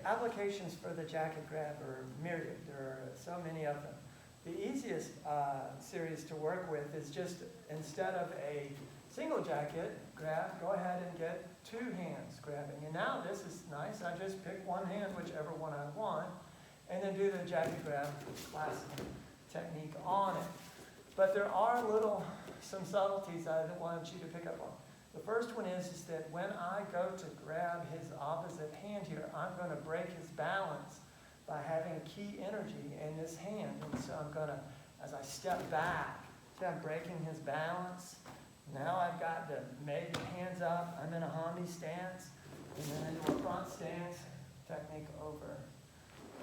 applications for the jacket grab are myriad. There are so many of them. The easiest series to work with is just, instead of a single jacket grab, go ahead and get two hands grabbing. And now this is nice. I just pick one hand, whichever one I want, and then do the jacket grab classic technique on it. But there are some subtleties I want you to pick up on. The first one is that when I go to grab his opposite hand here, I'm going to break his balance by having key energy in this hand. And so I'm going to, as I step back, see I'm breaking his balance. Now I've got the made hands up. I'm in a hami stance, and then into a front stance technique over.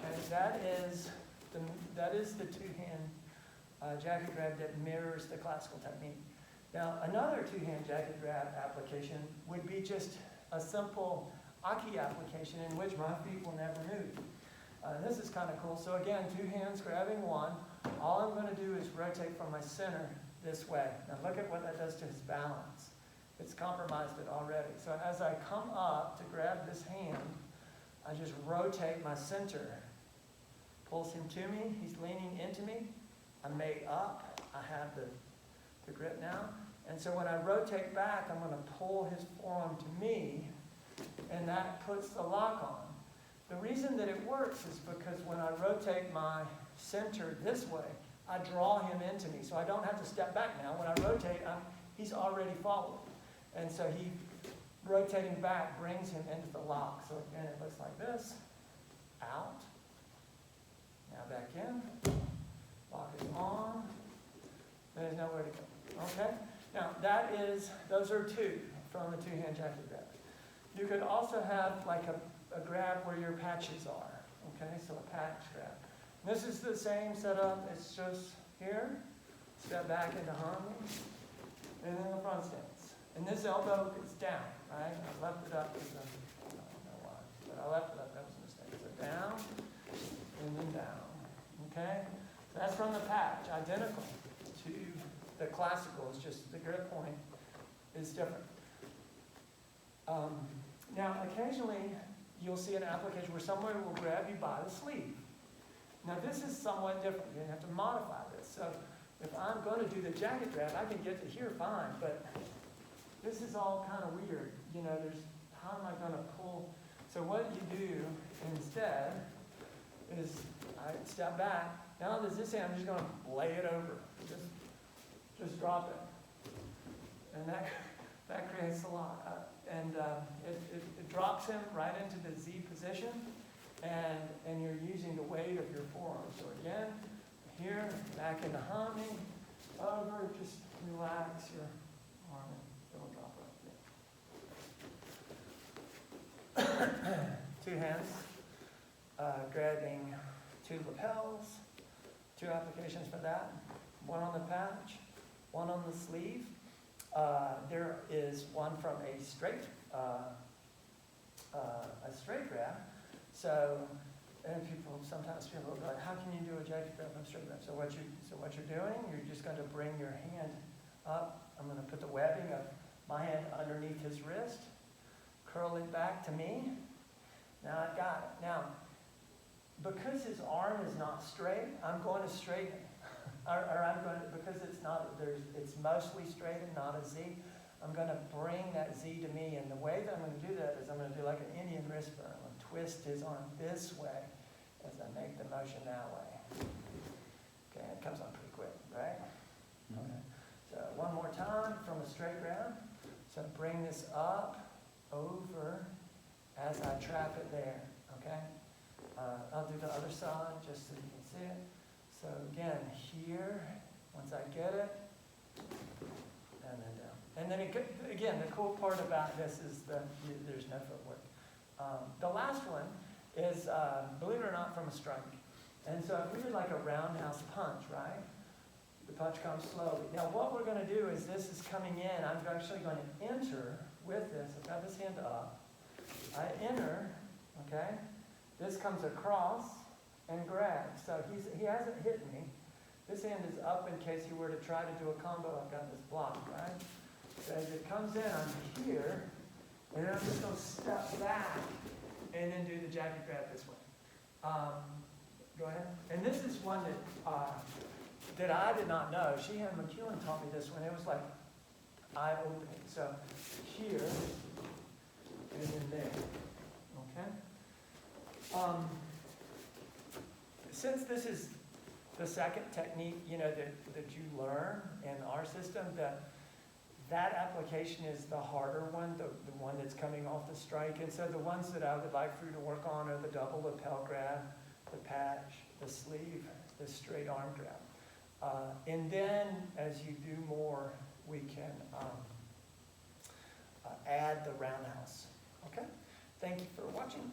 And that is the two-hand jacket grab that mirrors the classical technique. Now, another two-hand jacket grab application would be just a simple Aiki application in which my feet will never move. This is kind of cool. So again, two hands grabbing one. All I'm going to do is rotate from my center this way. Now look at what that does to his balance. It's compromised it already. So as I come up to grab this hand, I just rotate my center. Pulls him to me. He's leaning into me. I'm made up. I have the grip now. And so when I rotate back, I'm going to pull his forearm to me, and that puts the lock on. The reason that it works is because when I rotate my center this way, I draw him into me. So I don't have to step back now. When I rotate, he's already followed. And so he, rotating back, brings him into the lock. So again, it looks like this. Out. Now back in. Lock is on. There's nowhere to go. Okay? Now, those are two from the two-hand jacket grab. You could also have like a grab where your patches are. Okay? So a patch grab. And this is the same setup. It's just here. Step back into harmony. And then the front stance. And this elbow is down, right? I left it up because I don't know why. But I left it up. That was a mistake. So down and then down. Okay? So that's from the patch. Identical to the classical. It's just the grip point is different. Now, occasionally, you'll see an application where someone will grab you by the sleeve. Now, this is somewhat different. You have to modify this. So, if I'm going to do the jacket grab, I can get to here fine, but this is all kind of weird. You know, how am I going to pull? So, what you do instead is I step back. Now, there's this hand, I'm just going to lay it over. Just drop it. And that creates a lock. It drops him right into the Z position, and you're using the weight of your forearm. So again, here, back into humming, over, just relax your arm and it'll drop right. Two hands, grabbing two lapels, two applications for that. One on the patch, one on the sleeve. There is one from a straight grab. So, and people sometimes feel a little like, how can you do a jacket grab from straight grab? So what you're doing, you're just going to bring your hand up. I'm going to put the webbing of my hand underneath his wrist, curl it back to me. Now I've got it. Now, because his arm is not straight, I'm going to straighten it. Because it's mostly straight and not a Z, I'm going to bring that Z to me. And the way that I'm going to do that is I'm going to do like an Indian wrist burn. I'm going to twist his arm this way as I make the motion that way. Okay, it comes on pretty quick, right? Okay. So one more time from a straight grab. So bring this up, over, as I trap it there, okay? I'll do the other side just so you can see it. So again, here, once I get it, and then down. And then again, the cool part about this is that there's no footwork. The last one is, believe it or not, from a strike. And so if we did like a roundhouse punch, right? The punch comes slowly. Now what we're going to do is this is coming in. I'm actually going to enter with this. I've got this hand up. I enter, okay? This comes across and grab. So he hasn't hit me. This hand is up in case he were to try to do a combo. I've got this block, right? So as it comes in, I'm here, and then I'm just going to step back and then do the jacket grab this way. Go ahead. And this is one that I did not know. Sheehan McEwen taught me this one. It was like eye-opening. So here and then there. Okay. Since this is the second technique, that you learn in our system, that application is the harder one, the one that's coming off the strike. And so the ones that I would like for you to work on are the double lapel grab, the patch, the sleeve, the straight arm grab. And then as you do more, we can add the roundhouse. Okay? Thank you for watching.